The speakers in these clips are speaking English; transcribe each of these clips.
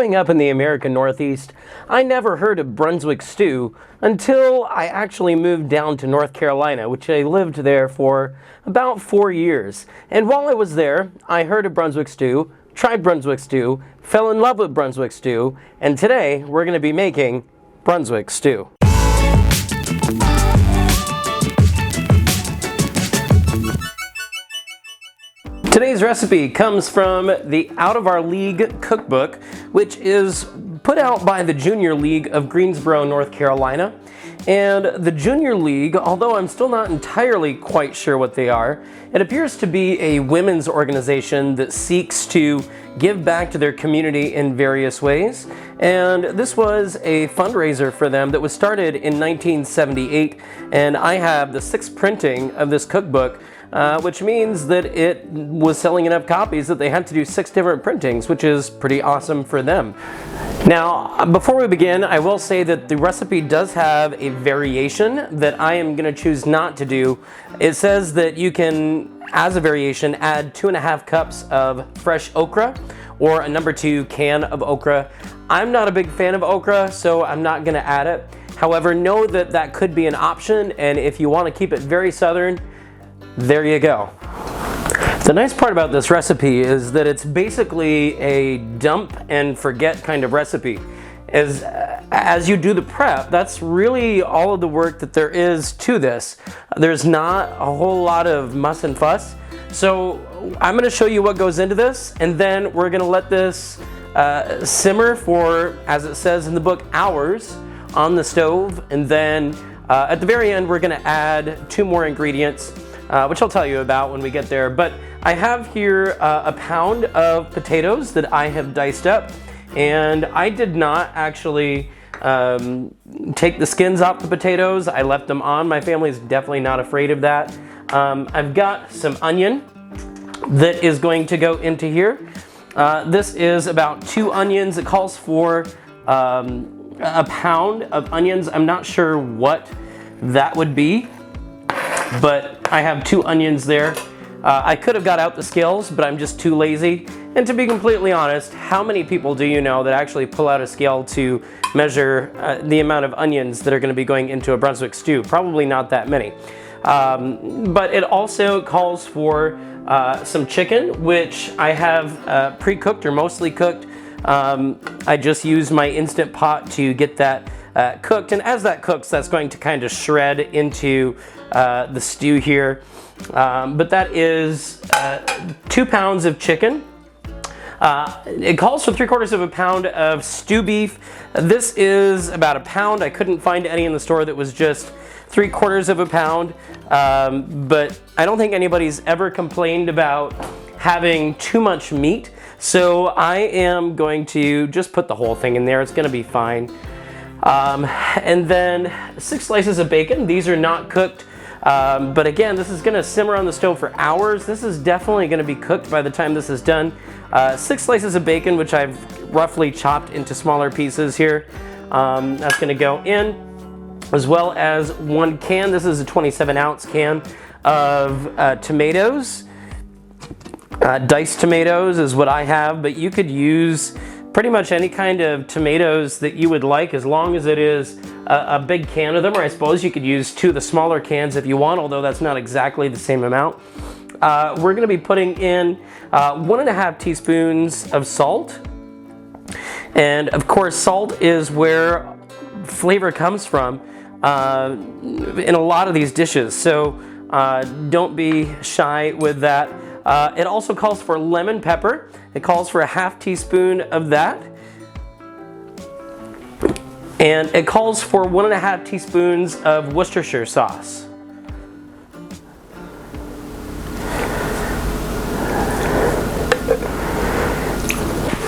Growing up in the American Northeast, I never heard of Brunswick stew until I actually moved down to North Carolina, which I lived there for about 4 years. And while I was there, I heard of Brunswick stew, tried Brunswick stew, fell in love with Brunswick stew, and today we're going to be making Brunswick stew. Today's recipe comes from the Out of Our League cookbook, which is put out by the Junior League of Greensboro, North Carolina. And the Junior League, although I'm still not entirely quite sure what they are, it appears to be a women's organization that seeks to give back to their community in various ways. And this was a fundraiser for them that was started in 1978, and I have the 6th printing of this cookbook, which means that it was selling enough copies that they had to do 6 different printings, which is pretty awesome for them. Now, before we begin, I will say that the recipe does have a variation that I am going to choose not to do. It says that you can, as a variation, add 2.5 cups of fresh okra or a number 2 can of okra. I'm not a big fan of okra, so I'm not going to add it. However, know that that could be an option, and if you want to keep it very southern, there you go. The nice part about this recipe is that it's basically a dump and forget kind of recipe. As you do the prep, that's really all of the work that there is to this. There's not a whole lot of muss and fuss. So I'm going to show you what goes into this, and then we're going to let this simmer for, as it says in the book, hours on the stove. And then at the very end, we're going to add 2 more ingredients, which I'll tell you about when we get there. But I have here a pound of potatoes that I have diced up, and I did not actually take the skins off the potatoes. I left them on. My family's definitely not afraid of that. I've got some onion that is going to go into here. This is about 2 onions. It calls for a pound of onions. I'm not sure what that would be, but I have 2 onions there. I could have got out the scales, but I'm just too lazy. And to be completely honest, how many people do you know that actually pull out a scale to measure the amount of onions that are going to be going into a Brunswick stew? Probably not that many. But it also calls for some chicken, which I have pre-cooked or mostly cooked. I just use my Instant Pot to get that cooked, and as that cooks, that's going to kind of shred into the stew here. But that is 2 pounds of chicken. It calls for 3/4 pound of stew beef. This is about a pound. I couldn't find any in the store that was just 3/4 pound. But I don't think anybody's ever complained about having too much meat. So I am going to just put the whole thing in there. It's going to be fine. And then 6 slices of bacon. These are not cooked. But again, this is going to simmer on the stove for hours. This is definitely going to be cooked by the time this is done. 6 slices of bacon, which I've roughly chopped into smaller pieces here. That's going to go in, as well as 1 can. This is a 27-ounce can of tomatoes. Diced tomatoes is what I have, but you could use pretty much any kind of tomatoes that you would like, as long as it is a big can of them, or I suppose you could use 2 of the smaller cans if you want, although that's not exactly the same amount. We're going to be putting in 1.5 teaspoons of salt, and of course salt is where flavor comes from in a lot of these dishes, so don't be shy with that. It also calls for lemon pepper. It calls for a 1/2 teaspoon of that. And it calls for 1.5 teaspoons of Worcestershire sauce.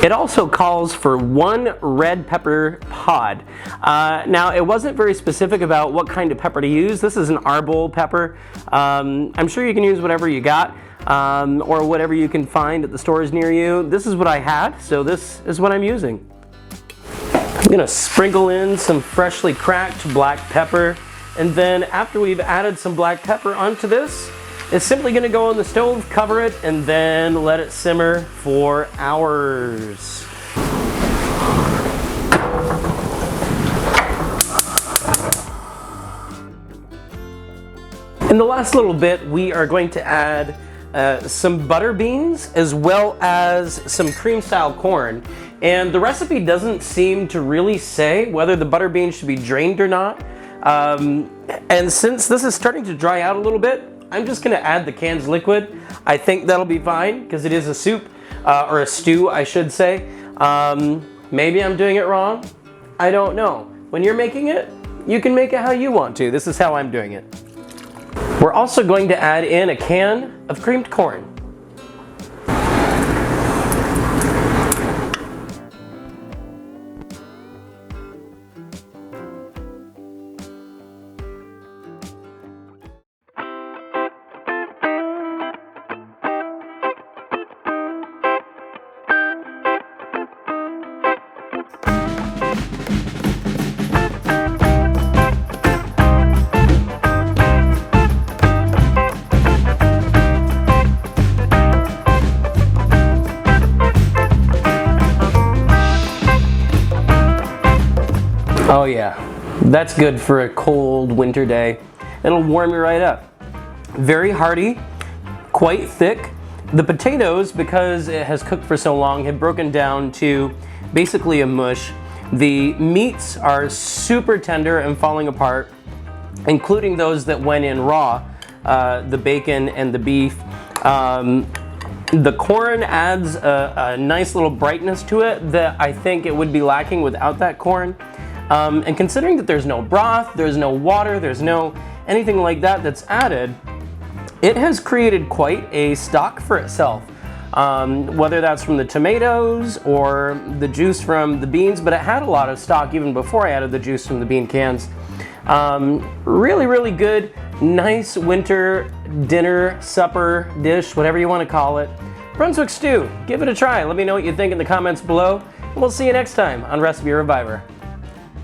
It also calls for 1 red pepper pod. Now, it wasn't very specific about what kind of pepper to use. This is an arbol pepper. I'm sure you can use whatever you got, or whatever you can find at the stores near you. This is what I had, so this is what I'm using. I'm going to sprinkle in some freshly cracked black pepper, and then after we've added some black pepper onto this, it's simply going to go on the stove, cover it, and then let it simmer for hours. In the last little bit, we are going to add some butter beans as well as some cream style corn. And the recipe doesn't seem to really say whether the butter beans should be drained or not. And since this is starting to dry out a little bit, I'm just gonna add the canned liquid. I think that'll be fine because it is a soup, or a stew, I should say. Maybe I'm doing it wrong. I don't know. When you're making it, you can make it how you want to. This is how I'm doing it. We're also going to add in a can of creamed corn. Oh yeah, that's good for a cold winter day. It'll warm you right up. Very hearty, quite thick. The potatoes, because it has cooked for so long, have broken down to basically a mush. The meats are super tender and falling apart, including those that went in raw, the bacon and the beef. The corn adds a nice little brightness to it that I think it would be lacking without that corn. And considering that there's no broth, there's no water, there's no anything like that that's added, it has created quite a stock for itself. Whether that's from the tomatoes or the juice from the beans, but it had a lot of stock even before I added the juice from the bean cans. Really, really good, nice winter dinner, supper, dish, whatever you want to call it. Brunswick stew, give it a try. Let me know what you think in the comments below. And we'll see you next time on Recipe Reviver.